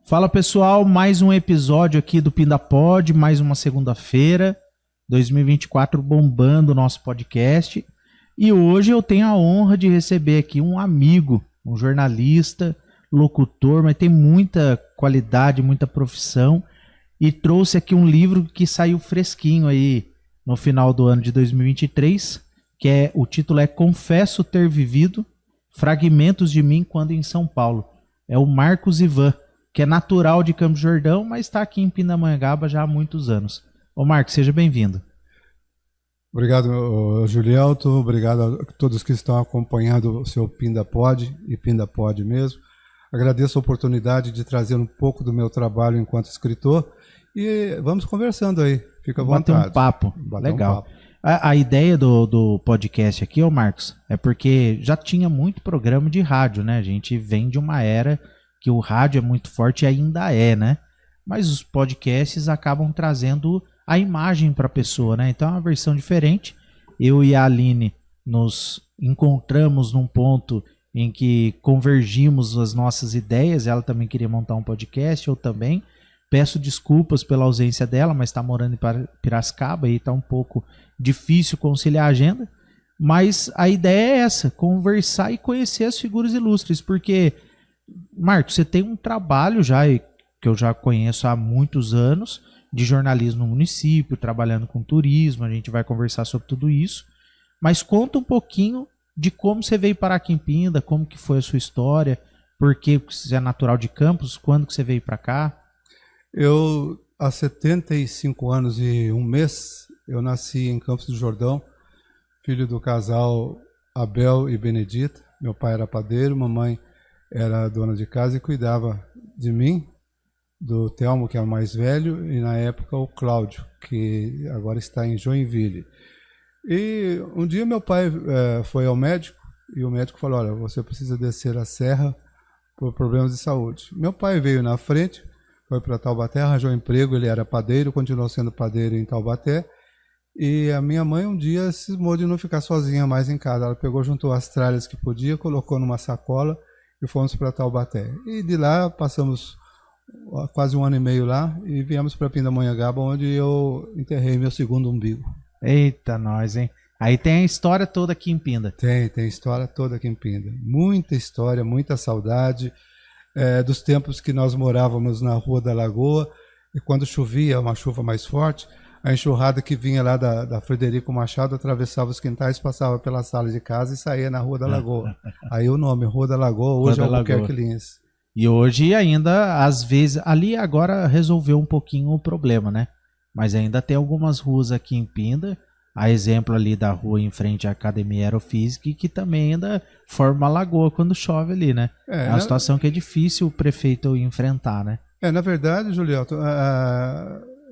Fala pessoal, mais um episódio aqui do PindaPod, mais uma segunda-feira, 2024 bombando o nosso podcast. E hoje eu tenho a honra de receber aqui um amigo, um jornalista, locutor, mas tem muita qualidade, muita profissão. E trouxe aqui um livro que saiu fresquinho aí no final do ano de 2023, o título é Confesso Ter Vivido, Fragmentos de Mim Quando em São Paulo. É o Marcos Ivan, que é natural de Campos do Jordão, mas está aqui em Pindamonhangaba já há muitos anos. Ô Marcos, seja bem-vindo. Obrigado, Julielto. Obrigado a todos que estão acompanhando o seu PindaPod e PindaPod mesmo. Agradeço a oportunidade de trazer um pouco do meu trabalho enquanto escritor e vamos conversando aí. Fica à vontade. Bater um papo. Legal. A ideia do podcast aqui, ô Marcos, é porque já tinha muito programa de rádio, né? A gente vem de uma era que o rádio é muito forte e ainda é, né? Mas os podcasts acabam trazendo a imagem para a pessoa, né? Então é uma versão diferente. Eu e a Aline nos encontramos num ponto em que convergimos as nossas ideias. Ela também queria montar um podcast, eu também. Peço desculpas pela ausência dela, mas está morando em Piracicaba e está um pouco difícil conciliar a agenda. Mas a ideia é essa, conversar e conhecer as figuras ilustres, porque, Marcos, você tem um trabalho já, que eu já conheço há muitos anos, de jornalismo no município, trabalhando com turismo, a gente vai conversar sobre tudo isso. Mas conta um pouquinho de como você veio parar aqui em Pinda, como que foi a sua história, por que você é natural de Campos, quando que você veio para cá? Eu, há 75 anos e um mês, eu nasci em Campos do Jordão, filho do casal Abel e Benedita. Meu pai era padeiro, mamãe era dona de casa e cuidava de mim, do Telmo, que é o mais velho, e na época o Cláudio, que agora está em Joinville. E um dia meu pai foi ao médico e o médico falou: olha, você precisa descer a serra por problemas de saúde. Meu pai veio na frente, foi para Taubaté, arranjou um emprego, ele era padeiro, continuou sendo padeiro em Taubaté. E a minha mãe um dia cismou de não ficar sozinha mais em casa. Ela pegou, juntou as tralhas que podia, colocou numa sacola e fomos para Taubaté. E de lá passamos quase um ano e meio lá e viemos para Pindamonhangaba, onde eu enterrei meu segundo umbigo. Eita, nós, hein? Aí tem a história toda aqui em Pinda. Tem história toda aqui em Pinda. Muita história, muita saudade dos tempos que nós morávamos na Rua da Lagoa, e quando chovia, uma chuva mais forte, a enxurrada que vinha lá da Frederico Machado atravessava os quintais, passava pela sala de casa e saía na Rua da Lagoa. Aí o nome, Rua da Lagoa, hoje é Albuquerque Lins. E hoje ainda, às vezes, ali agora resolveu um pouquinho o problema, né? Mas ainda tem algumas ruas aqui em Pinda, a exemplo ali da rua em frente à Academia Aerofísica, que também ainda forma uma lagoa quando chove ali, né? É uma situação que é difícil o prefeito enfrentar, né? Na verdade, Julielto,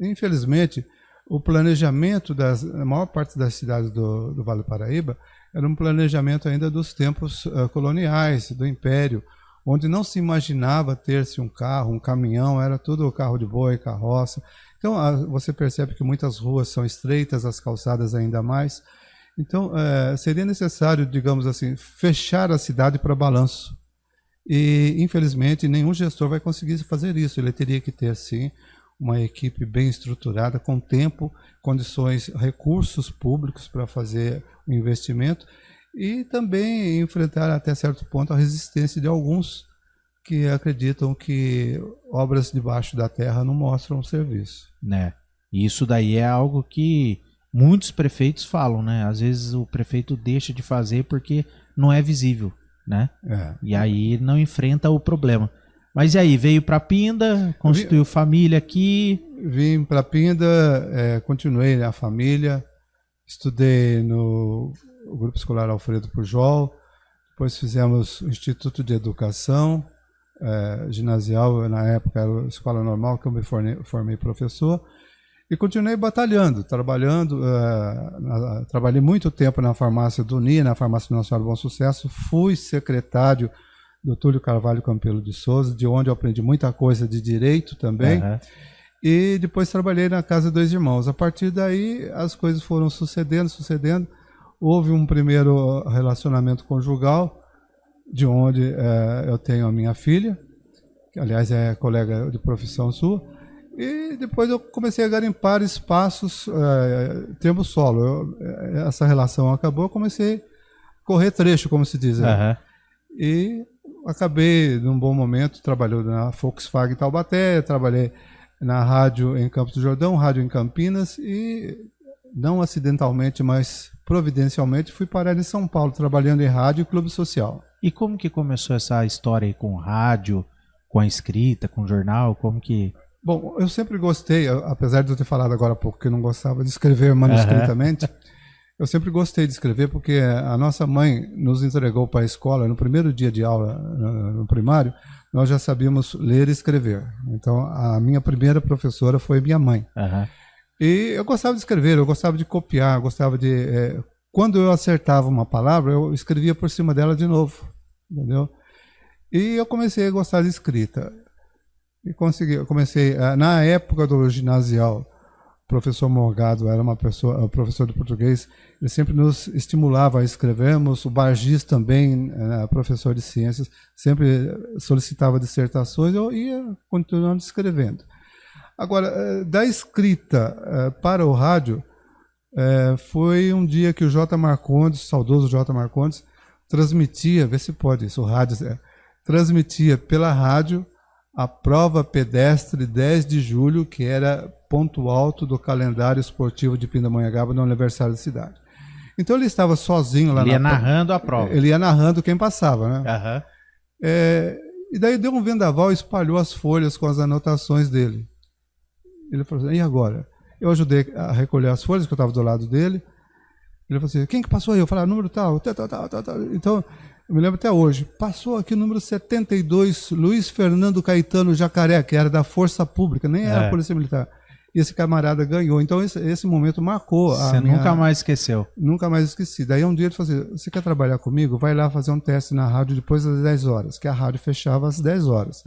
infelizmente, o planejamento da maior parte das cidades do Vale do Paraíba era um planejamento ainda dos tempos coloniais, do Império, onde não se imaginava ter-se um carro, um caminhão, era tudo carro de boi, carroça. Então, você percebe que muitas ruas são estreitas, as calçadas ainda mais. Então, seria necessário, digamos assim, fechar a cidade para balanço. E, infelizmente, nenhum gestor vai conseguir fazer isso. Ele teria que ter, sim, uma equipe bem estruturada, com tempo, condições, recursos públicos para fazer o investimento e também enfrentar, até certo ponto, a resistência de alguns que acreditam que obras debaixo da terra não mostram serviço. Né? Isso daí é algo que muitos prefeitos falam, né? Às vezes o prefeito deixa de fazer porque não é visível, né? E aí não enfrenta o problema. Mas e aí, veio para Pinda, constituiu família aqui? Vim para Pinda, continuei a família, estudei no Grupo Escolar Alfredo Pujol, depois fizemos o Instituto de Educação, ginasial, na época era a escola normal, que eu me formei professor, e continuei batalhando, trabalhando, trabalhei muito tempo na farmácia do UNI, na farmácia do Nossa Senhora do Bom Sucesso, fui secretário do Túlio Carvalho Campelo de Souza, de onde eu aprendi muita coisa de direito também, e depois trabalhei na Casa dos Irmãos. A partir daí, as coisas foram sucedendo, houve um primeiro relacionamento conjugal, de onde eu tenho a minha filha, que aliás é colega de profissão sua. E depois eu comecei a garimpar espaços, tempo solo. Essa relação acabou, eu comecei a correr trecho, como se diz. Uhum. E acabei, num bom momento, trabalhando na Volkswagen Taubaté, trabalhei na rádio em Campos do Jordão, rádio em Campinas, e não acidentalmente, mas providencialmente, fui parar em São Paulo, trabalhando em rádio e clube social. E como que começou essa história aí com rádio, com a escrita, com jornal? Como que... Bom, eu sempre gostei, apesar de eu ter falado agora há pouco que eu não gostava de escrever manuscritamente, eu sempre gostei de escrever porque a nossa mãe nos entregou para a escola, no primeiro dia de aula no primário, nós já sabíamos ler e escrever. Então, a minha primeira professora foi minha mãe. E eu gostava de escrever, eu gostava de copiar, eu gostava de... quando eu acertava uma palavra, eu escrevia por cima dela de novo, entendeu? E eu comecei a gostar de escrita. E eu comecei, na época do ginasial, o professor Morgado era o professor de português, ele sempre nos estimulava a escrevermos, o Bargis também, professor de ciências, sempre solicitava dissertações, eu ia continuando escrevendo. Agora, da escrita para o rádio, foi um dia que o J. Marcondes, o saudoso J. Marcondes, transmitia, vê se pode isso, o rádio, transmitia pela rádio a prova pedestre 10 de julho, que era ponto alto do calendário esportivo de Pindamonhangaba no aniversário da cidade. Então ele estava sozinho lá. Ele ia narrando a prova. Ele ia narrando quem passava, né? E daí deu um vendaval e espalhou as folhas com as anotações dele. Ele falou assim, e agora? Eu ajudei a recolher as folhas, que eu estava do lado dele. Ele falou assim, quem que passou aí? Eu falei, número tal, tal. Então... eu me lembro até hoje, passou aqui o número 72, Luiz Fernando Caetano Jacaré, que era da Força Pública, nem era Polícia Militar. E esse camarada ganhou. Então esse momento marcou. Você nunca mais esqueceu? Nunca mais esqueci. Daí um dia ele falou assim, você quer trabalhar comigo? Vai lá fazer um teste na rádio depois das 10 horas, que a rádio fechava às 10 horas.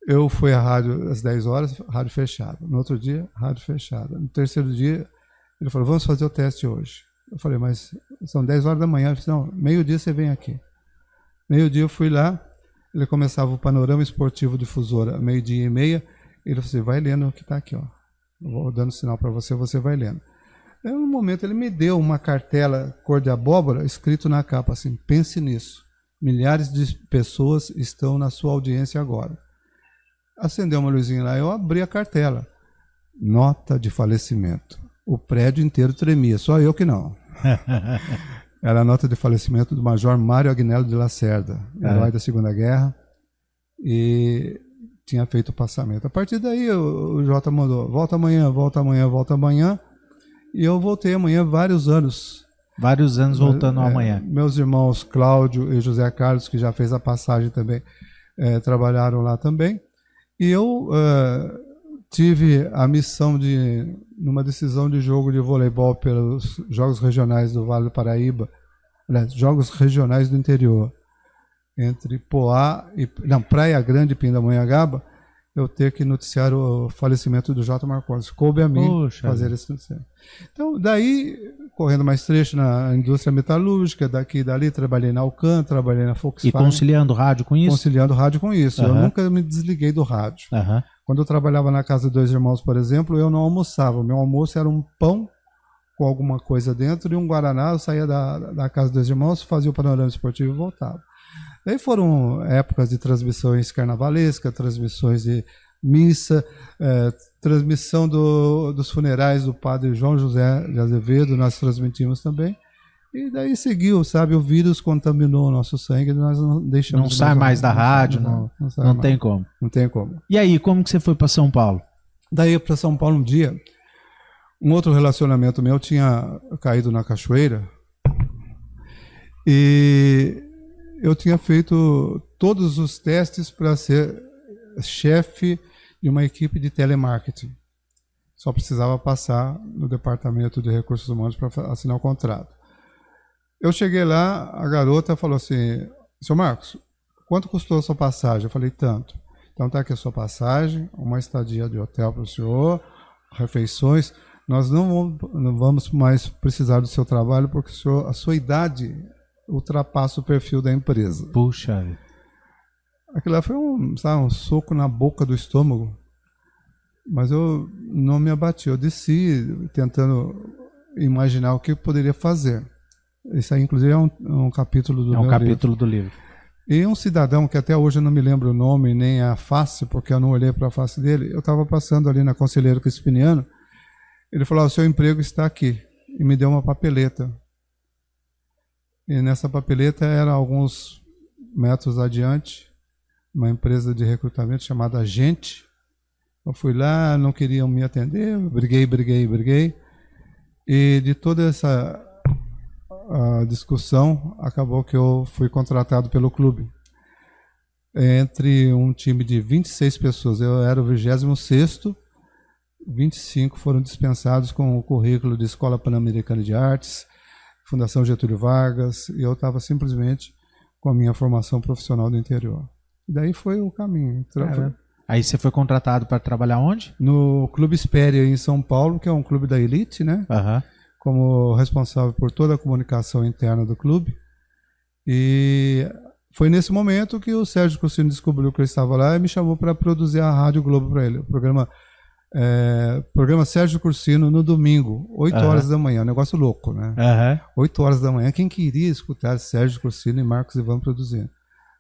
Eu fui à rádio às 10 horas, rádio fechada. No outro dia, rádio fechada. No terceiro dia, ele falou, vamos fazer o teste hoje. Eu falei, mas são 10 horas da manhã. Ele falou, não, meio-dia você vem aqui. Meio-dia eu fui lá, ele começava o Panorama Esportivo Difusora, 12:30. Ele falou assim, vai lendo o que está aqui, ó. Eu vou dando sinal para você, você vai lendo. Aí, no momento, ele me deu uma cartela cor de abóbora, escrito na capa assim, pense nisso. Milhares de pessoas estão na sua audiência agora. Acendeu uma luzinha lá, eu abri a cartela. Nota de falecimento. O prédio inteiro tremia, só eu que não. Era a nota de falecimento do Major Mário Agnello de Lacerda, herói da Segunda Guerra, e tinha feito o passamento. A partir daí o Jota mandou, volta amanhã, volta amanhã, volta amanhã, e eu voltei amanhã vários anos. Vários anos voltando amanhã. Meus irmãos Cláudio e José Carlos, que já fez a passagem também, trabalharam lá também, e eu... tive a missão de, numa decisão de jogo de voleibol pelos Jogos Regionais do Vale do Paraíba, aliás, Jogos Regionais do Interior, entre Poá e... não, Praia Grande e Pindamonhangaba, eu ter que noticiar o falecimento do J. Marcondes. Coube a mim fazer esse noticiário. Então, daí, correndo mais trecho na indústria metalúrgica, daqui e dali, trabalhei na Alcan, trabalhei na Volkswagen. E conciliando rádio com isso? Conciliando rádio com isso. Eu nunca me desliguei do rádio. Quando eu trabalhava na casa de dois irmãos, por exemplo, eu não almoçava. O meu almoço era um pão com alguma coisa dentro e um guaraná. Eu saía da casa dos dois irmãos, fazia o panorama esportivo e voltava. Daí foram épocas de transmissões carnavalescas, transmissões de missa, transmissão dos funerais do padre João José de Azevedo, nós transmitimos também. E daí seguiu, sabe, o vírus contaminou o nosso sangue, nós não deixamos... Não sai mais da rádio, não tem como. Não tem como. E aí, como que você foi para São Paulo? Daí para São Paulo um dia, um outro relacionamento meu tinha caído na cachoeira e eu tinha feito todos os testes para ser chefe de uma equipe de telemarketing. Só precisava passar no departamento de recursos humanos para assinar o contrato. Eu cheguei lá, a garota falou assim, seu Marcos, quanto custou a sua passagem? Eu falei, tanto. Então está aqui a sua passagem, uma estadia de hotel para o senhor, refeições. Nós não vamos mais precisar do seu trabalho porque a sua idade ultrapassa o perfil da empresa. Puxa. Aquilo lá foi um soco na boca do estômago. Mas eu não me abati. Eu desci tentando imaginar o que eu poderia fazer. Isso aí, inclusive, é um capítulo do meu capítulo do livro. E um cidadão, que até hoje eu não me lembro o nome nem a face, porque eu não olhei para a face dele, eu estava passando ali na Conselheiro Crispiniano, ele falou, o seu emprego está aqui, e me deu uma papeleta. E nessa papeleta era alguns metros adiante, uma empresa de recrutamento chamada Gente. Eu fui lá, não queriam me atender, briguei. E de toda essa discussão, acabou que eu fui contratado pelo clube. Entre um time de 26 pessoas, eu era o 26º, 25 foram dispensados com o currículo de Escola Pan-Americana de Artes, Fundação Getúlio Vargas, e eu estava simplesmente com a minha formação profissional do interior. E daí foi o caminho. Aí você foi contratado para trabalhar onde? No Clube Espéria, em São Paulo, que é um clube da elite, né? Como responsável por toda a comunicação interna do clube. E foi nesse momento que o Sérgio Cursino descobriu que eu estava lá e me chamou para produzir a Rádio Globo para ele. O programa Sérgio Cursino no domingo, 8 horas da manhã. Um negócio louco, né? 8 horas da manhã. Quem queria escutar Sérgio Cursino e Marcos Ivan produzindo?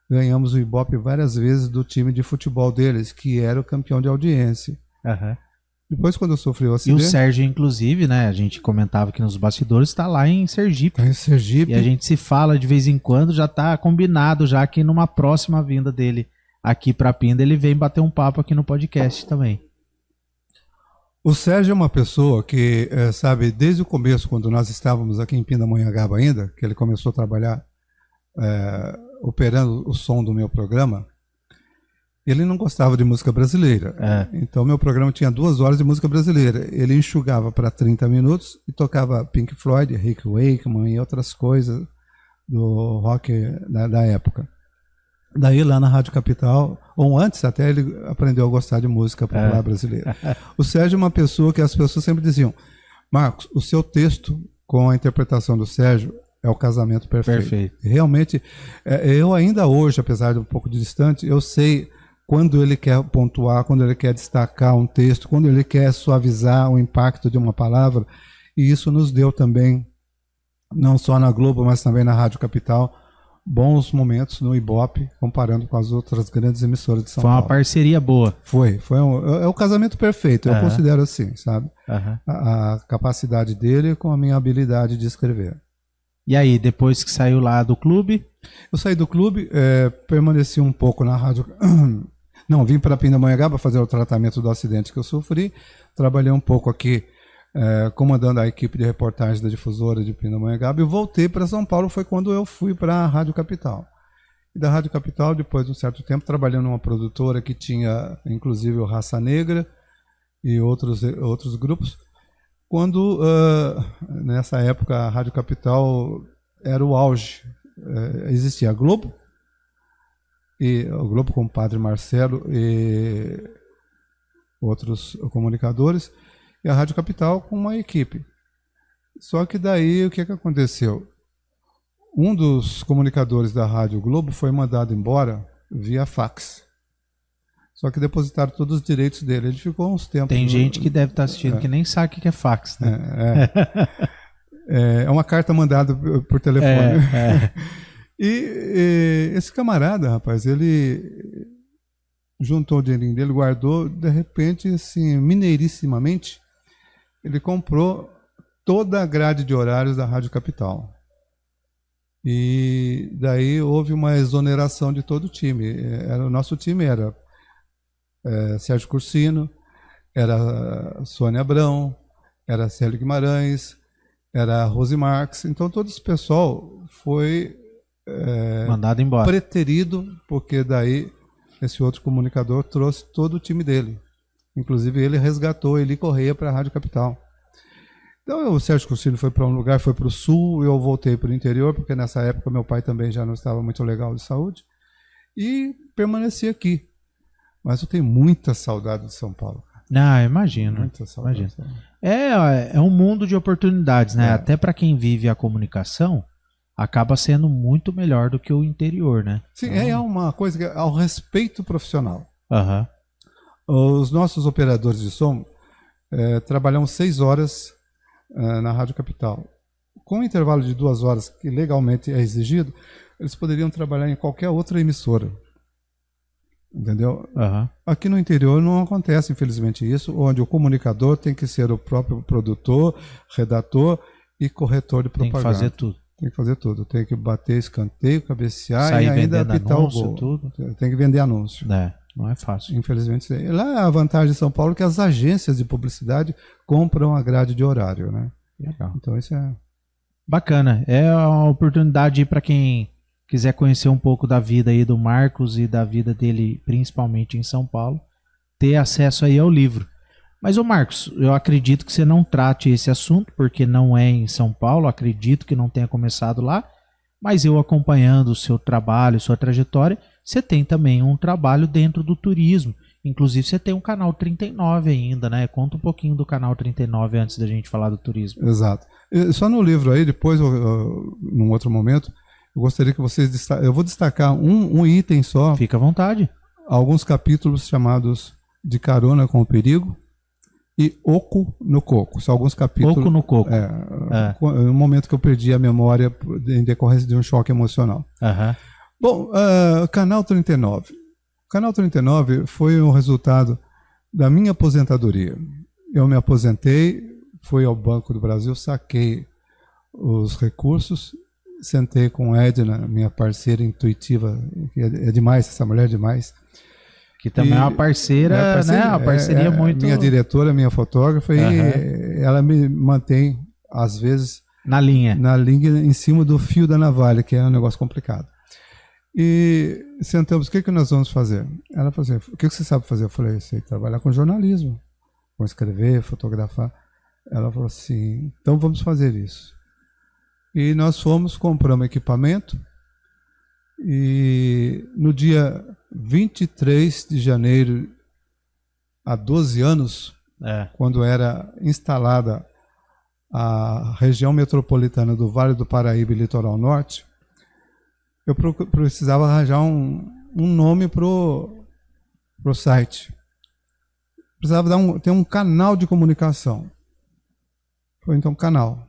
Ganhamos o Ibope várias vezes do time de futebol deles, que era o campeão de audiência. Depois, quando eu sofri o acidente... E o Sérgio, inclusive, né, a gente comentava aqui nos bastidores, está lá em Sergipe. Está em Sergipe. E a gente se fala de vez em quando, já está combinado, já que numa próxima vinda dele aqui para Pinda, ele vem bater um papo aqui no podcast também. O Sérgio é uma pessoa que, sabe, desde o começo, quando nós estávamos aqui em Pindamonhangaba ainda, que ele começou a trabalhar operando o som do meu programa, ele não gostava de música brasileira. Então, meu programa tinha 2 horas de música brasileira. Ele enxugava para 30 minutos e tocava Pink Floyd, Rick Wakeman e outras coisas do rock da época. Daí, lá na Rádio Capital, ou antes até, ele aprendeu a gostar de música popular brasileira. O Sérgio é uma pessoa que as pessoas sempre diziam, Marcos, o seu texto com a interpretação do Sérgio é o casamento perfeito. Realmente, eu ainda hoje, apesar de um pouco distante, eu sei quando ele quer pontuar, quando ele quer destacar um texto, quando ele quer suavizar o impacto de uma palavra, e isso nos deu também, não só na Globo, mas também na Rádio Capital, bons momentos no Ibope, comparando com as outras grandes emissoras de São Paulo. Foi uma parceria boa. É o casamento perfeito, eu considero assim, sabe? A capacidade dele com a minha habilidade de escrever. E aí, depois que saiu lá do clube? Eu saí do clube, permaneci um pouco na rádio... Não, vim para Pindamonhangaba fazer o tratamento do acidente que eu sofri. Trabalhei um pouco aqui, comandando a equipe de reportagem da difusora de Pindamonhangaba, e voltei para São Paulo, foi quando eu fui para a Rádio Capital. E da Rádio Capital, depois de um certo tempo, trabalhando numa produtora que tinha, inclusive, o Raça Negra e outros grupos. Quando, nessa época, a Rádio Capital era o auge. Existia a Globo, e o Globo com o Padre Marcelo e outros comunicadores, e a Rádio Capital com uma equipe. Só que daí, o que aconteceu? Um dos comunicadores da Rádio Globo foi mandado embora via fax. Só que depositaram todos os direitos dele. Ele ficou uns tempos... Tem gente que deve estar assistindo que nem sabe o que é fax, né? É uma carta mandada por telefone. E esse camarada, rapaz, ele juntou o dinheirinho dele, guardou, de repente, assim, mineirissimamente, ele comprou toda a grade de horários da Rádio Capital. E daí houve uma exoneração de todo o time. O nosso time era Sérgio Cursino, era Sônia Abrão, era Célio Guimarães, era Rose Marques. Então todo esse pessoal foi mandado embora, preterido, porque daí esse outro comunicador trouxe todo o time dele. Inclusive ele resgatou Eli Correia para a Rádio Capital. Então o Sérgio Cursino foi para um lugar, foi para o sul, eu voltei para o interior, porque nessa época meu pai também já não estava muito legal de saúde, e permaneci aqui. Mas eu tenho muita saudade de São Paulo. Não, imagino. Muita saudade. Imagino. É um mundo de oportunidades, né? Até para quem vive a comunicação, acaba sendo muito melhor do que o interior, né? Sim, é uma coisa que é ao respeito profissional. Aham. Os nossos operadores de som trabalhamos 6 horas na Rádio Capital. Com um intervalo de 2 horas, que legalmente é exigido, eles poderiam trabalhar em qualquer outra emissora. Entendeu? Aham. Aqui no interior não acontece, infelizmente, isso, onde o comunicador tem que ser o próprio produtor, redator e corretor de propaganda. Tem que fazer tudo. Tem que fazer tudo. Tem que bater escanteio, cabecear Sair e ainda vendendo apitar anúncio, o gol. tudo. Tem que vender anúncio. Não é fácil. Infelizmente. Lá a vantagem de São Paulo é que as agências de publicidade compram a grade de horário, né? Legal. Então isso é... Bacana. É uma oportunidade para quem quiser conhecer um pouco da vida aí do Marcos e da vida dele, principalmente em São Paulo, ter acesso aí ao livro. Mas, ô Marcos, eu acredito que você não trate esse assunto, porque não é em São Paulo, acredito que não tenha começado lá, mas eu acompanhando o seu trabalho, sua trajetória, você tem também um trabalho dentro do turismo. Inclusive, você tem um canal 39 ainda, né? Conta um pouquinho do canal 39 antes da gente falar do turismo. Exato. Só no livro aí, depois, num outro momento, eu gostaria que vocês... Eu vou destacar um item só. Fica à vontade. Alguns capítulos chamados De Carona com o Perigo e Oco no Coco. São alguns capítulos... Oco no Coco. No momento que eu perdi a memória em decorrência de um choque emocional. Aham. Bom, Canal 39. O Canal 39 foi um resultado da minha aposentadoria. Eu me aposentei, fui ao Banco do Brasil, saquei os recursos, sentei com Edna, minha parceira intuitiva, que é demais, essa mulher é demais. Que também é uma parceira, né? Uma parceria muito... Minha diretora, minha fotógrafa, e ela me mantém, às vezes... Na linha, em cima do fio da navalha, que é um negócio complicado. E sentamos, o que nós vamos fazer? Ela falou assim, o que você sabe fazer? Eu falei, sei trabalhar com jornalismo, com escrever, fotografar. Ela falou assim, então vamos fazer isso. E nós fomos, compramos equipamento, e no dia 23 de janeiro, há 12 anos, quando era instalada a região metropolitana do Vale do Paraíba e Litoral Norte, eu precisava arranjar um nome pro site. Precisava ter um canal de comunicação. Foi então canal.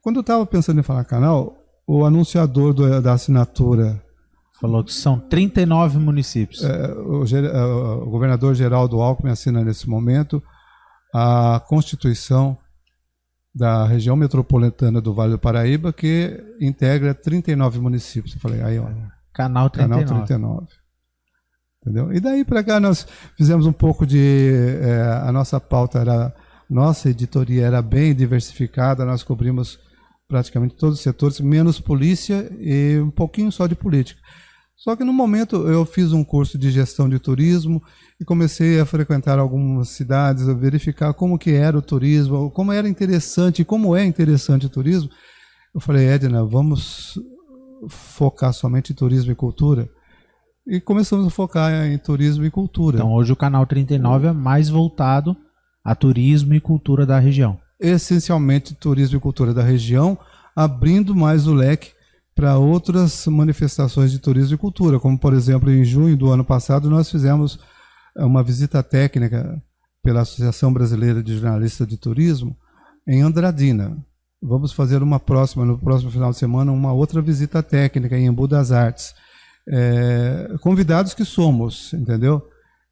Quando eu estava pensando em falar canal, o anunciador da assinatura falou que são 39 municípios. O governador Geraldo Alckmin assina nesse momento a Constituição da região metropolitana do Vale do Paraíba, que integra 39 municípios. Eu falei, aí, ó. Canal 39. Canal 39. Entendeu? E daí para cá nós fizemos um pouco de... a nossa pauta era... Nossa editoria era bem diversificada, nós cobrimos praticamente todos os setores, menos polícia e um pouquinho só de política. Só que no momento eu fiz um curso de gestão de turismo e comecei a frequentar algumas cidades, a verificar como que era o turismo, como era interessante, como é interessante o turismo. Eu falei, Edna, vamos focar somente em turismo e cultura? E começamos a focar em turismo e cultura. Então hoje o canal 39 é mais voltado a turismo e cultura da região. Essencialmente turismo e cultura da região, abrindo mais o leque para outras manifestações de turismo e cultura, como por exemplo em junho do ano passado nós fizemos uma visita técnica pela Associação Brasileira de Jornalistas de Turismo em Andradina. Vamos fazer no próximo final de semana, uma outra visita técnica em Embu das Artes. Convidados que somos, entendeu?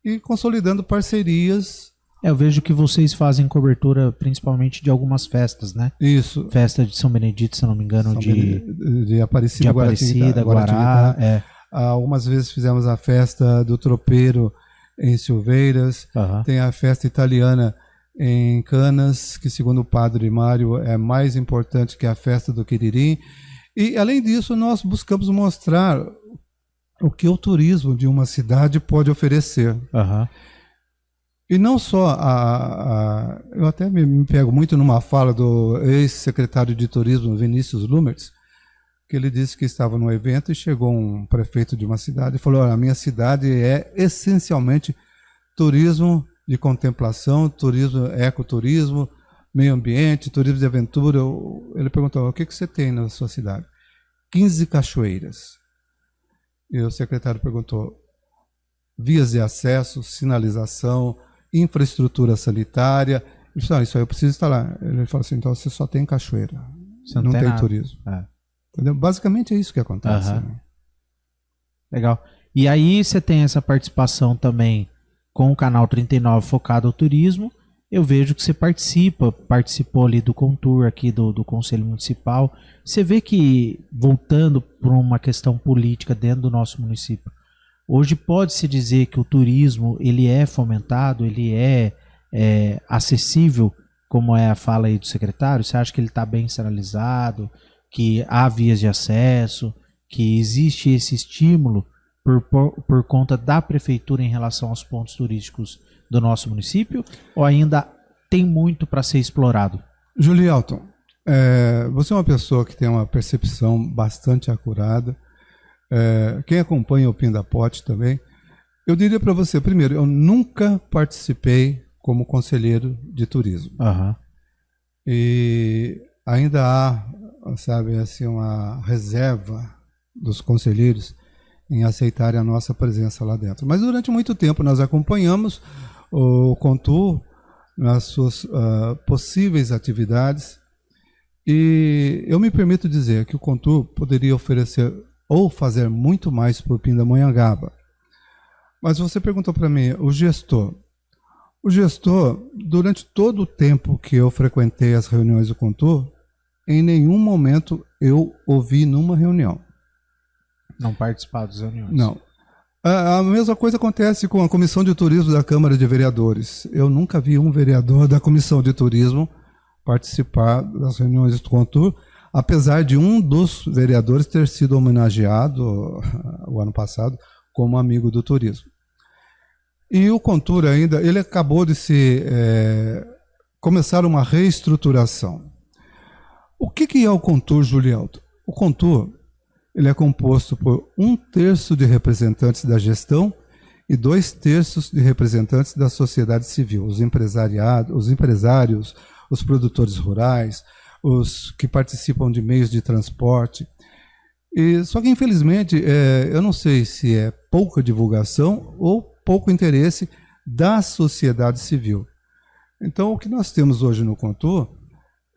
E consolidando parcerias. Eu vejo que vocês fazem cobertura principalmente de algumas festas, né? Isso. Festa de São Benedito, se não me engano, de Aparecida, Guará. Algumas vezes fizemos a festa do tropeiro em Silveiras. Tem a festa italiana em Canas, que segundo o padre Mário é mais importante que a festa do Quiririm. E além disso, nós buscamos mostrar o que o turismo de uma cidade pode oferecer. E não só eu até me pego muito numa fala do ex-secretário de turismo, Vinícius Lumertz, que ele disse que estava num evento e chegou um prefeito de uma cidade e falou, olha, a minha cidade é essencialmente turismo de contemplação, turismo, ecoturismo, meio ambiente, turismo de aventura. Ele perguntou, o que você tem na sua cidade? 15 cachoeiras. E o secretário perguntou, vias de acesso, sinalização, infraestrutura sanitária. Ele falou, isso aí eu preciso instalar. Ele falou assim, então você só tem cachoeira, você não tem turismo. Entendeu? Basicamente é isso que acontece. Né? Legal. E aí você tem essa participação também com o Canal 39 focado ao turismo. Eu vejo que você participou ali do Contour aqui do Conselho Municipal. Você vê que, voltando para uma questão política dentro do nosso município, hoje pode-se dizer que o turismo ele é fomentado, ele é acessível, como é a fala aí do secretário? Você acha que ele está bem sinalizado, que há vias de acesso, que existe esse estímulo por conta da prefeitura em relação aos pontos turísticos do nosso município, ou ainda tem muito para ser explorado? Julielton, você é uma pessoa que tem uma percepção bastante acurada. Quem acompanha o Pindapote também, eu diria para você, primeiro, eu nunca participei como conselheiro de turismo. E ainda há, sabe, assim, uma reserva dos conselheiros em aceitarem a nossa presença lá dentro. Mas durante muito tempo nós acompanhamos o Contour nas suas possíveis atividades, e eu me permito dizer que o Contour poderia oferecer ou fazer muito mais por Pindamonhangaba. Mas você perguntou para mim, o gestor, durante todo o tempo que eu frequentei as reuniões do Contour, em nenhum momento eu ouvi numa reunião. Não participar das reuniões? Não. A mesma coisa acontece com a Comissão de Turismo da Câmara de Vereadores. Eu nunca vi um vereador da Comissão de Turismo participar das reuniões do Contour, apesar de um dos vereadores ter sido homenageado o ano passado como amigo do turismo. E o Contour ainda, ele acabou de começar uma reestruturação. O que é o Contour, Julielton? O Contour, ele é composto por 1/3 de representantes da gestão e 2/3 de representantes da sociedade civil, os empresários, os produtores rurais, os que participam de meios de transporte. Só que, infelizmente, eu não sei se é pouca divulgação ou pouco interesse da sociedade civil. Então, o que nós temos hoje no Contour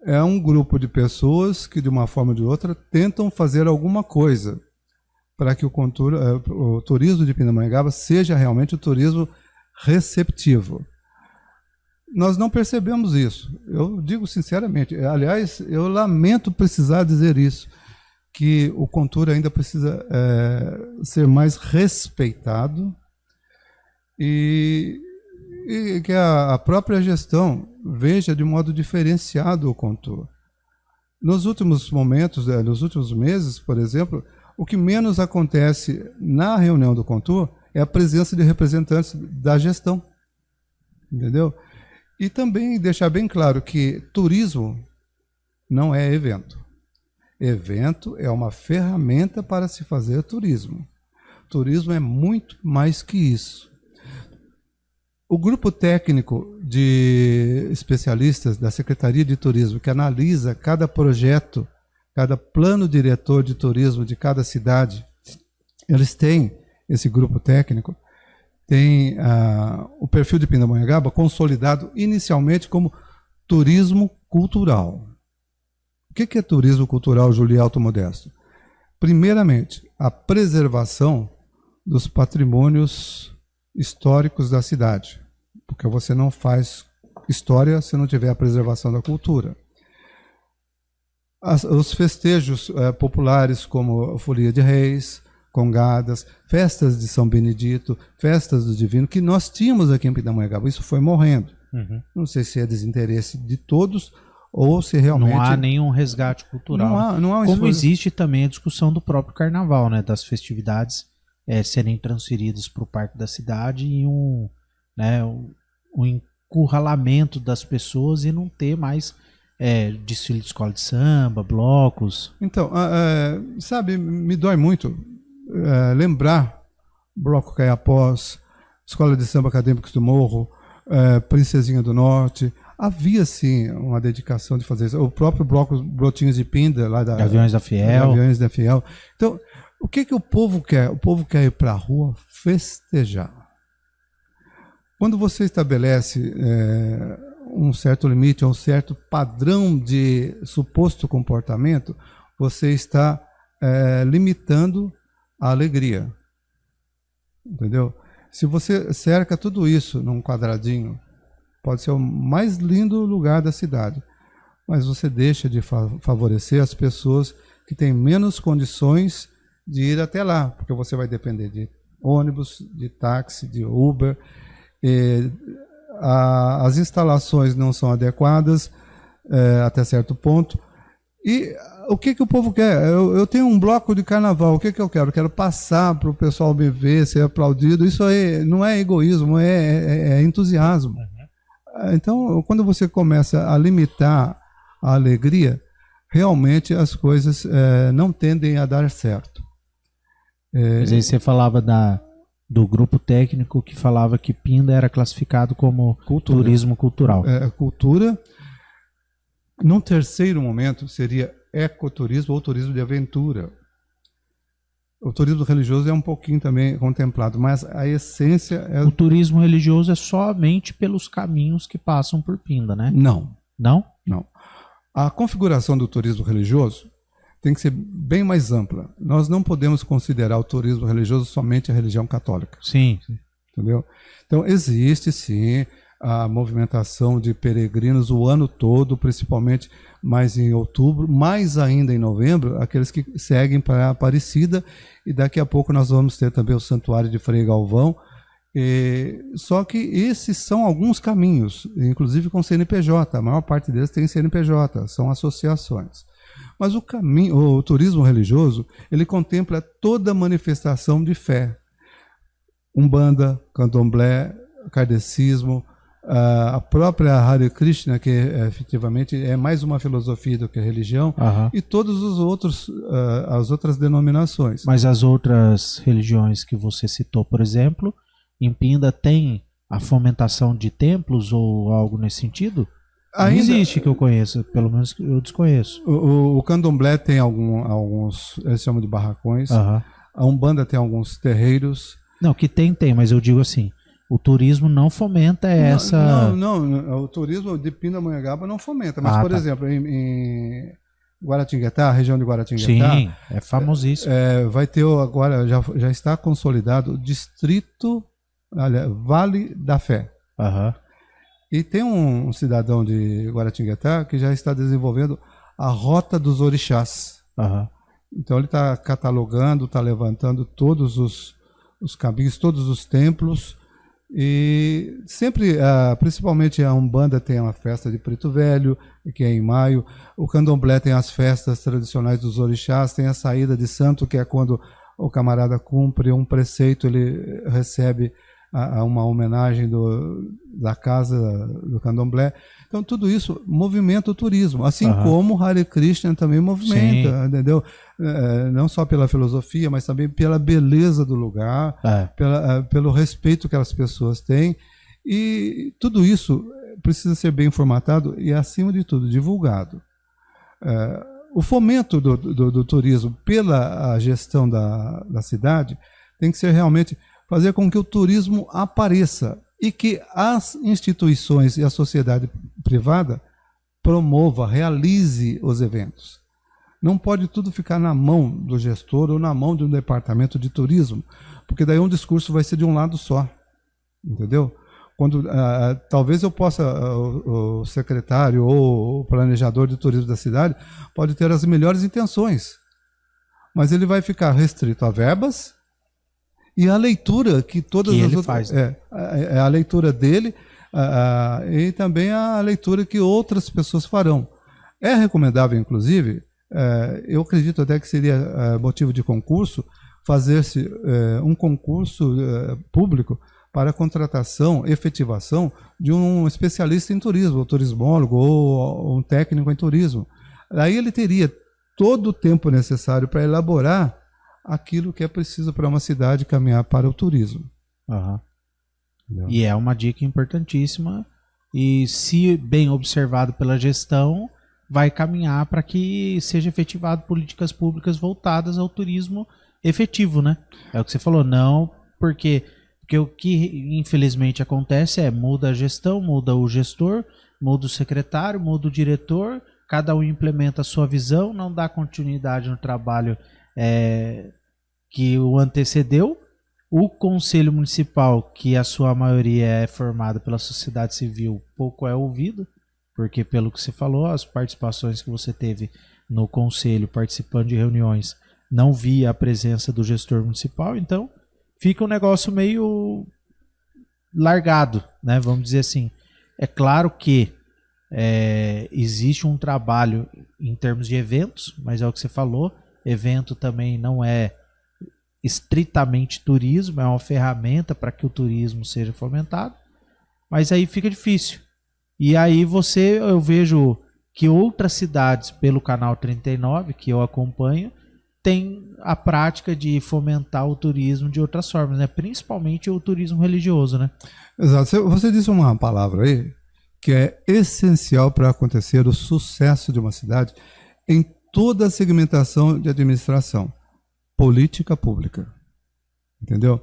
é um grupo de pessoas que, de uma forma ou de outra, tentam fazer alguma coisa para que o turismo de Pindamonhangaba seja realmente o turismo receptivo. Nós não percebemos isso. Eu digo sinceramente, aliás, eu lamento precisar dizer isso, que o Contour ainda precisa ser mais respeitado e que a própria gestão veja de modo diferenciado o Contour. Nos últimos momentos, nos últimos meses, por exemplo, o que menos acontece na reunião do Contour é a presença de representantes da gestão. Entendeu? E também deixar bem claro que turismo não é evento. Evento é uma ferramenta para se fazer turismo. Turismo é muito mais que isso. O grupo técnico de especialistas da Secretaria de Turismo, que analisa cada projeto, cada plano diretor de turismo de cada cidade, eles têm, esse grupo técnico, tem o perfil de Pindamonhangaba consolidado inicialmente como turismo cultural. O que é turismo cultural, Julielton Modesto? Primeiramente, a preservação dos patrimônios históricos da cidade, porque você não faz história se não tiver a preservação da cultura. Os festejos populares como a Folia de Reis, congadas, festas de São Benedito, festas do Divino, que nós tínhamos aqui em Pindamonhangaba, isso foi morrendo. Não sei se é desinteresse de todos ou se realmente... Não há nenhum resgate cultural. Não há como existe também a discussão do próprio carnaval, né, das festividades serem transferidas para o parque da cidade e um encurralamento das pessoas e não ter mais desfile de escola de samba, blocos. Então, sabe, me dói muito lembrar Bloco Caiapós, Escola de Samba Acadêmicos do Morro, Princesinha do Norte, havia sim uma dedicação de fazer isso. O próprio bloco Brotinhos de Pinda, lá da Aviões da Fiel. Aviões da Fiel. Então, o que o povo quer? O povo quer ir para a rua festejar. Quando você estabelece um certo limite, um certo padrão de suposto comportamento, você está limitando a alegria. Entendeu? Se você cerca tudo isso num quadradinho, pode ser o mais lindo lugar da cidade, mas você deixa de favorecer as pessoas que têm menos condições de ir até lá, porque você vai depender de ônibus, de táxi, de Uber, as instalações não são adequadas até certo ponto. E o que o povo quer? Eu tenho um bloco de carnaval, o que eu quero? Eu quero passar para o pessoal me ver, ser aplaudido. Isso aí não é egoísmo, é entusiasmo. Então, quando você começa a limitar a alegria, realmente as coisas não tendem a dar certo. Mas aí você falava do grupo técnico que falava que Pinda era classificado como turismo cultural. Cultura. Num terceiro momento, seria ecoturismo ou turismo de aventura. O turismo religioso é um pouquinho também contemplado, mas a essência é... O turismo religioso é somente pelos caminhos que passam por Pinda, né? Não. Não? Não. A configuração do turismo religioso tem que ser bem mais ampla. Nós não podemos considerar o turismo religioso somente a religião católica. Sim. Entendeu? Então, existe sim a movimentação de peregrinos o ano todo, principalmente mais em outubro, mais ainda em novembro, aqueles que seguem para a Aparecida, e daqui a pouco nós vamos ter também o Santuário de Frei Galvão. Só que esses são alguns caminhos, inclusive com CNPJ, a maior parte deles tem CNPJ, são associações. Mas o turismo religioso, ele contempla toda manifestação de fé. Umbanda, candomblé, kardecismo, a própria Hare Krishna, que efetivamente é mais uma filosofia do que religião, e todos os outros, as outras denominações. Mas as outras religiões que você citou, por exemplo, em Pinda tem a fomentação de templos ou algo nesse sentido? Não existe que eu conheça, pelo menos eu desconheço. O candomblé tem alguns, eles chamam de barracões. A Umbanda tem alguns terreiros. Não, que tem, mas eu digo assim, o turismo não fomenta essa... Não, o turismo de Pindamonhangaba não fomenta, mas, por exemplo, em Guaratinguetá, a região de Guaratinguetá... Sim, é famosíssimo. Vai ter agora, já está consolidado, o distrito, Vale da Fé. E tem um cidadão de Guaratinguetá que já está desenvolvendo a Rota dos Orixás. Então ele está catalogando, está levantando todos os caminhos, todos os templos. E sempre, principalmente a Umbanda tem uma festa de Preto Velho, que é em maio. O Candomblé tem as festas tradicionais dos orixás, tem a saída de santo, que é quando o camarada cumpre um preceito, ele recebe uma homenagem da casa do Candomblé. Então tudo isso movimenta o turismo, assim como o Hare Krishna também movimenta, entendeu? Não só pela filosofia, mas também pela beleza do lugar, pelo respeito que as pessoas têm. E tudo isso precisa ser bem formatado e, acima de tudo, divulgado. O fomento do turismo pela gestão da cidade tem que ser realmente fazer com que o turismo apareça e que as instituições e a sociedade privada promova, realize os eventos. Não pode tudo ficar na mão do gestor ou na mão de um departamento de turismo, porque daí um discurso vai ser de um lado só, entendeu? Quando talvez eu possa, o secretário ou o planejador de turismo da cidade pode ter as melhores intenções, mas ele vai ficar restrito a verbas e a leitura que todas que as ele outras faz. A leitura dele e também a leitura que outras pessoas farão. É recomendável, inclusive, eu acredito até que seria motivo de concurso, fazer-se um concurso público para a contratação, efetivação de um especialista em turismo, um turismólogo ou um técnico em turismo. Aí ele teria todo o tempo necessário para elaborar aquilo que é preciso para uma cidade caminhar para o turismo. E é uma dica importantíssima e, se bem observado pela gestão, vai caminhar para que seja efetivado políticas públicas voltadas ao turismo efetivo, né? É o que você falou, não porque o que infelizmente acontece é muda a gestão, muda o gestor, muda o secretário, muda o diretor, cada um implementa a sua visão, não dá continuidade no trabalho que o antecedeu. O Conselho Municipal, que a sua maioria é formada pela sociedade civil, pouco é ouvido, porque pelo que você falou, as participações que você teve no Conselho, participando de reuniões, não via a presença do gestor municipal, então fica um negócio meio largado, né? Vamos dizer assim. É claro que existe um trabalho em termos de eventos, mas é o que você falou, evento também não é estritamente turismo, é uma ferramenta para que o turismo seja fomentado, mas aí fica difícil. E aí eu vejo que outras cidades, pelo canal 39, que eu acompanho, tem a prática de fomentar o turismo de outras formas, né? Principalmente o turismo religioso, né? Exato. Você disse uma palavra aí que é essencial para acontecer o sucesso de uma cidade em toda a segmentação de administração: política pública. Entendeu?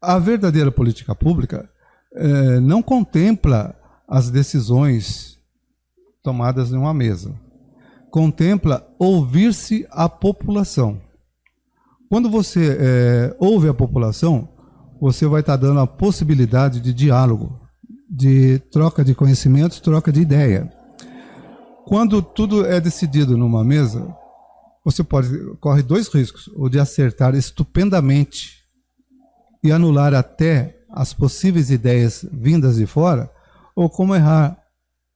A verdadeira política pública não contempla as decisões tomadas em uma mesa. Contempla ouvir-se a população. Quando você ouve a população, você vai estar dando a possibilidade de diálogo, de troca de conhecimentos, troca de ideia. Quando tudo é decidido numa mesa, você corre dois riscos: ou de acertar estupendamente e anular até as possíveis ideias vindas de fora, ou como errar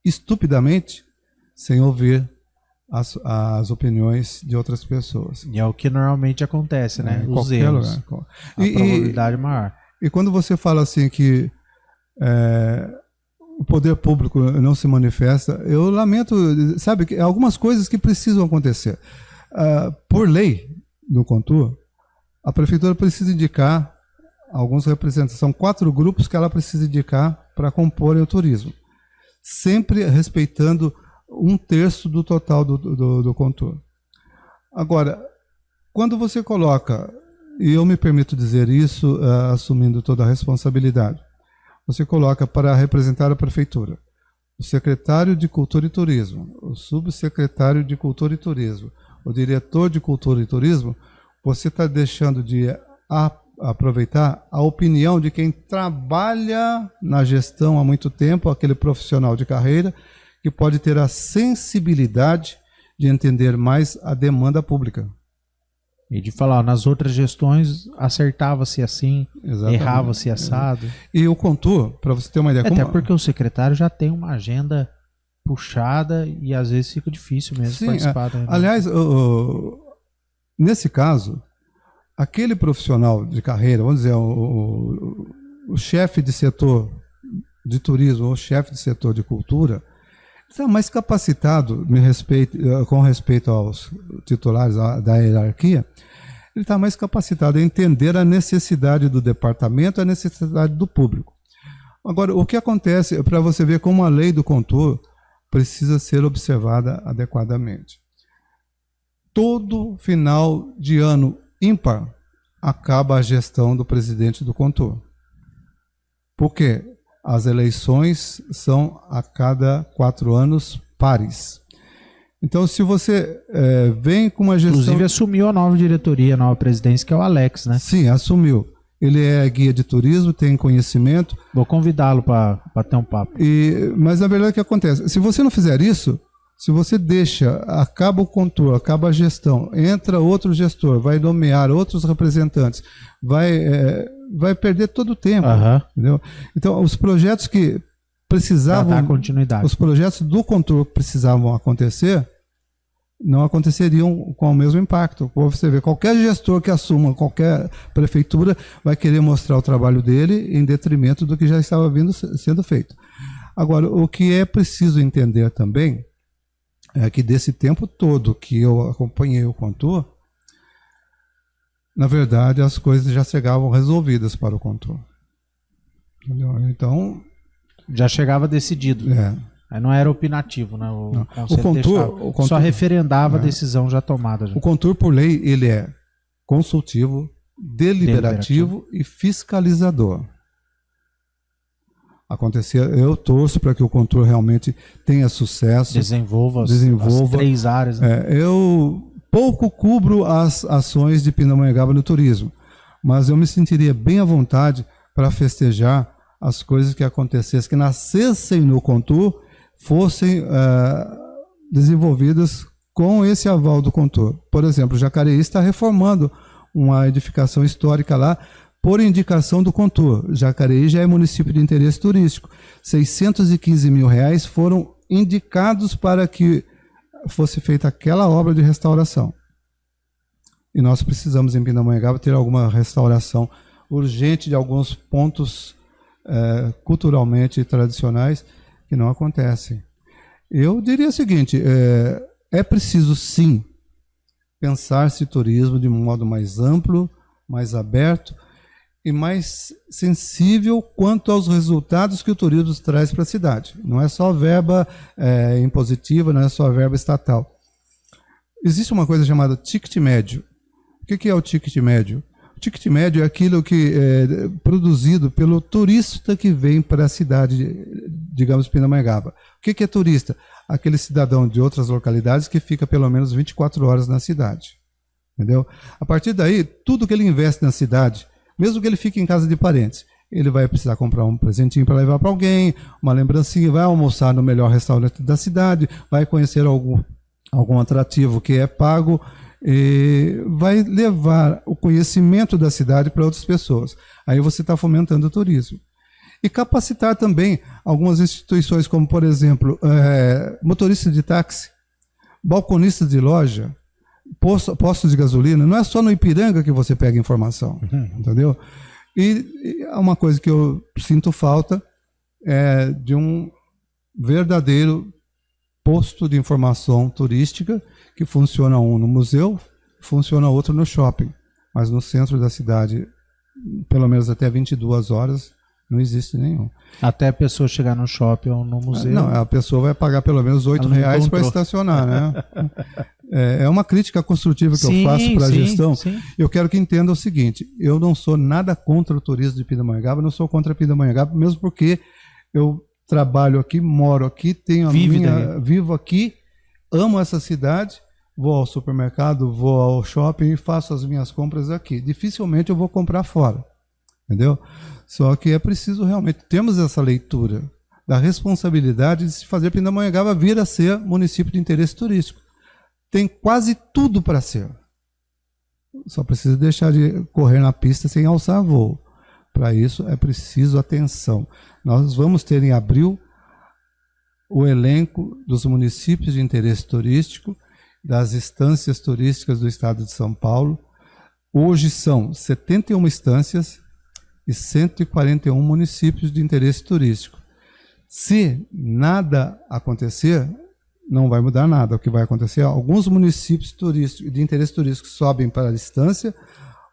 estupidamente sem ouvir as opiniões de outras pessoas. E é o que normalmente acontece, né? Os erros. Lugar. A probabilidade maior. E quando você fala assim que o poder público não se manifesta, eu lamento, sabe, que algumas coisas que precisam acontecer. Por lei, no Contur, a prefeitura precisa indicar alguns representantes. São 4 grupos que ela precisa indicar para comporem o turismo, sempre respeitando 1/3 do total do Contur. Agora, quando você coloca, e eu me permito dizer isso assumindo toda a responsabilidade, você coloca para representar a prefeitura o secretário de Cultura e Turismo, o subsecretário de Cultura e Turismo, o diretor de Cultura e Turismo, você está deixando de aproveitar a opinião de quem trabalha na gestão há muito tempo, aquele profissional de carreira, que pode ter a sensibilidade de entender mais a demanda pública. E de falar, nas outras gestões acertava-se assim, errava-se assado. E o Contur, para você ter uma ideia... Até porque o secretário já tem uma agenda puxada e às vezes fica difícil mesmo participar. Aliás, nesse caso, aquele profissional de carreira, vamos dizer, o chefe de setor de turismo ou o chefe de setor de cultura, está mais capacitado com respeito aos titulares da hierarquia, ele está mais capacitado a entender a necessidade do departamento, a necessidade do público. Agora, o que acontece, para você ver como a lei do Contur precisa ser observada adequadamente. Todo final de ano ímpar acaba a gestão do presidente do Contur. Por quê? As eleições são a cada 4 anos pares. Então, se você vem com uma gestão... Inclusive, assumiu a nova diretoria, a nova presidência, que é o Alex, né? Sim, assumiu. Ele é guia de turismo, tem conhecimento. Vou convidá-lo para ter um papo. Mas, na verdade, o que acontece? Se você não fizer isso, se você deixa, acaba o Contur, acaba a gestão, entra outro gestor, vai nomear outros representantes, vai perder todo o tempo. Entendeu? Então, os projetos que precisavam... Pra dar continuidade. Os projetos do Contur que precisavam acontecer, não aconteceriam com o mesmo impacto. Você vê, qualquer gestor que assuma qualquer prefeitura vai querer mostrar o trabalho dele em detrimento do que já estava sendo feito. Agora, o que é preciso entender também é que desse tempo todo que eu acompanhei o Contur, na verdade, as coisas já chegavam resolvidas para o Contur. Entendeu? Então, Já chegava decidido. Aí não era opinativo, né? O Conselho só referendava a decisão já tomada. Já. O Contur, por lei, ele é consultivo, deliberativo e fiscalizador. Eu torço para que o Contur realmente tenha sucesso. Desenvolva as 3 áreas. Né? Eu pouco cubro as ações de Pindamonhangaba no turismo, mas eu me sentiria bem à vontade para festejar as coisas que acontecessem, que nascessem no Contur, fossem desenvolvidas com esse aval do Contur. Por exemplo, o Jacareí está reformando uma edificação histórica lá, por indicação do Contur. Jacareí já é município de interesse turístico. R$615 mil foram indicados para que fosse feita aquela obra de restauração. E nós precisamos, em Pindamonhangaba, ter alguma restauração urgente de alguns pontos culturalmente tradicionais que não acontecem. Eu diria o seguinte, é preciso, sim, pensar-se turismo de um modo mais amplo, mais aberto, e mais sensível quanto aos resultados que o turismo traz para a cidade. Não é só verba impositiva, não é só verba estatal. Existe uma coisa chamada ticket médio. O que é o ticket médio? O ticket médio é aquilo que é produzido pelo turista que vem para a cidade, digamos, Pindamonhangaba. O que é turista? Aquele cidadão de outras localidades que fica pelo menos 24 horas na cidade. Entendeu? A partir daí, tudo que ele investe na cidade, mesmo que ele fique em casa de parentes, ele vai precisar comprar um presentinho para levar para alguém, uma lembrancinha, vai almoçar no melhor restaurante da cidade, vai conhecer algum atrativo que é pago, e vai levar o conhecimento da cidade para outras pessoas. Aí você está fomentando o turismo. E capacitar também algumas instituições, como, por exemplo, motorista de táxi, balconista de loja, posto de gasolina. Não é só no Ipiranga que você pega informação, entendeu? E uma coisa que eu sinto falta é de um verdadeiro posto de informação turística que funciona um no museu, funciona outro no shopping, mas no centro da cidade, pelo menos até 22 horas, não existe nenhum. Até a pessoa chegar no shopping ou no museu. Não, a pessoa vai pagar pelo menos R$8 para estacionar, né? É uma crítica construtiva que eu faço para a gestão. Sim. Eu quero que entenda o seguinte, eu não sou nada contra o turismo de Pindamonhangaba, não sou contra Pindamonhangaba, mesmo porque eu trabalho aqui, moro aqui, vivo aqui, amo essa cidade, vou ao supermercado, vou ao shopping e faço as minhas compras aqui. Dificilmente eu vou comprar fora, entendeu? Só que é preciso realmente termos essa leitura da responsabilidade de se fazer Pindamonhangaba vir a ser município de interesse turístico. Tem quase tudo para ser. Só precisa deixar de correr na pista sem alçar voo. Para isso é preciso atenção. Nós vamos ter em abril o elenco dos municípios de interesse turístico, das instâncias turísticas do estado de São Paulo. Hoje são 71 instâncias e 141 municípios de interesse turístico. Se nada acontecer, não vai mudar nada. O que vai acontecer é alguns municípios turísticos de interesse turístico sobem para a instância,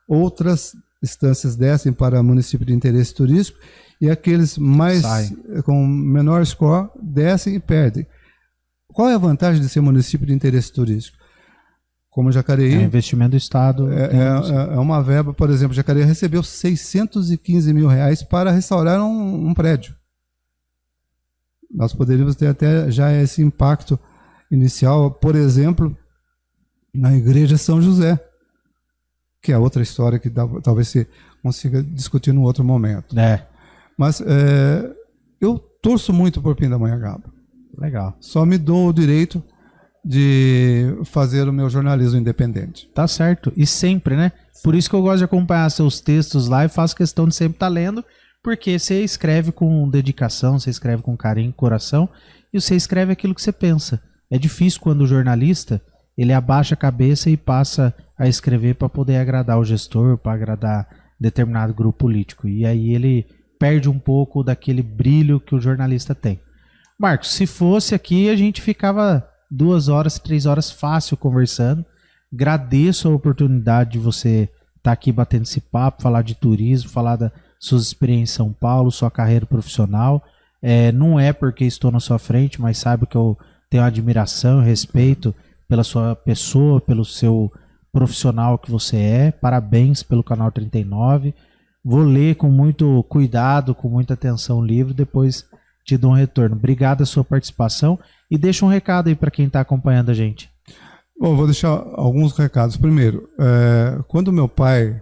outras instâncias descem para município de interesse turístico e aqueles com menor score descem e perdem. Qual é a vantagem de ser município de interesse turístico? Como Jacareí... É investimento do Estado. É uma verba, por exemplo, Jacareí recebeu R$615 mil para restaurar um prédio. Nós poderíamos ter até já esse impacto inicial, por exemplo, na Igreja São José, que é outra história que talvez se consiga discutir num outro momento. Mas eu torço muito por Pindamonhangaba. Legal. Só me dou o direito de fazer o meu jornalismo independente. Tá certo. E sempre, né? Por isso que eu gosto de acompanhar seus textos lá e faço questão de sempre estar lendo, porque você escreve com dedicação, você escreve com carinho, coração, e você escreve aquilo que você pensa. É difícil quando o jornalista, ele abaixa a cabeça e passa a escrever para poder agradar o gestor, para agradar determinado grupo político. E aí ele perde um pouco daquele brilho que o jornalista tem. Marcos, se fosse aqui, a gente ficava 2 horas, 3 horas fácil conversando. Agradeço a oportunidade de você estar aqui batendo esse papo, falar de turismo, falar da suas experiências em São Paulo, sua carreira profissional. Não é porque estou na sua frente, mas saiba que eu tenho admiração e respeito pela sua pessoa, pelo seu profissional que você é. Parabéns pelo Canal 39. Vou ler com muito cuidado, com muita atenção o livro, depois te dou um retorno. Obrigado a sua participação e deixa um recado aí para quem está acompanhando a gente. Bom, vou deixar alguns recados. Primeiro, quando meu pai,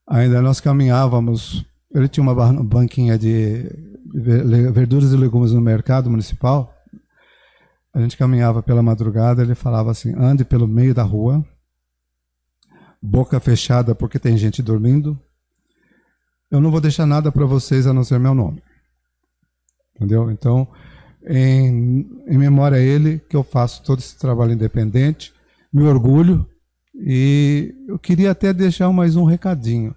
ainda nós caminhávamos, ele tinha uma banquinha de verduras e legumes no mercado municipal, a gente caminhava pela madrugada, ele falava assim, ande pelo meio da rua, boca fechada porque tem gente dormindo, eu não vou deixar nada para vocês a não ser meu nome. Entendeu? Então, em memória a ele, que eu faço todo esse trabalho independente, me orgulho, e eu queria até deixar mais um recadinho.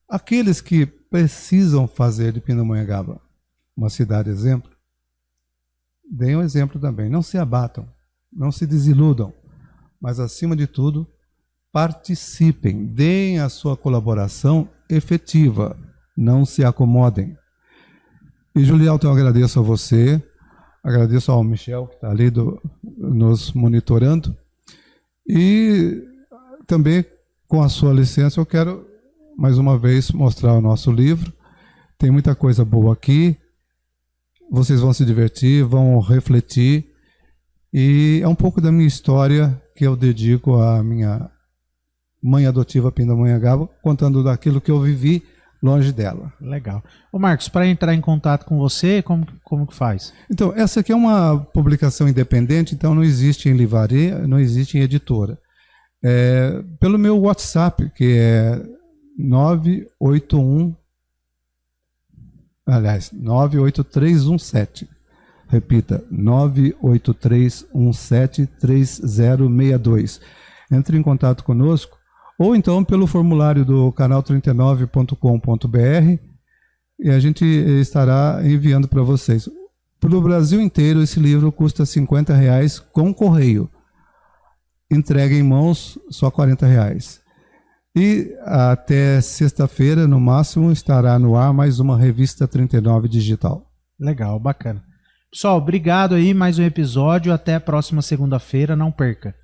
Aqueles que precisam fazer de Pindamonhangaba uma cidade exemplo, deem um exemplo também. Não se abatam, não se desiludam, mas acima de tudo, participem, deem a sua colaboração efetiva, não se acomodem. E Julialton, eu agradeço a você, agradeço ao Michel, que está ali nos monitorando, e também, com a sua licença, eu quero mais uma vez mostrar o nosso livro. Tem muita coisa boa aqui, vocês vão se divertir, vão refletir, e é um pouco da minha história que eu dedico à minha mãe adotiva Pindamonhangaba, contando daquilo que eu vivi longe dela. Legal. Ô Marcos, para entrar em contato com você, como que faz? Então, essa aqui é uma publicação independente, então não existe em livraria, não existe em editora. Pelo meu WhatsApp, que é 98317. Repita, 983173062. Entre em contato conosco, ou então pelo formulário do canal39.com.br, e a gente estará enviando para vocês. Para o Brasil inteiro, esse livro custa R$50 com correio. Entrega em mãos, só R$40. E até sexta-feira, no máximo, estará no ar mais uma revista 39 digital. Legal, bacana. Pessoal, obrigado aí, mais um episódio. Até a próxima segunda-feira, não perca.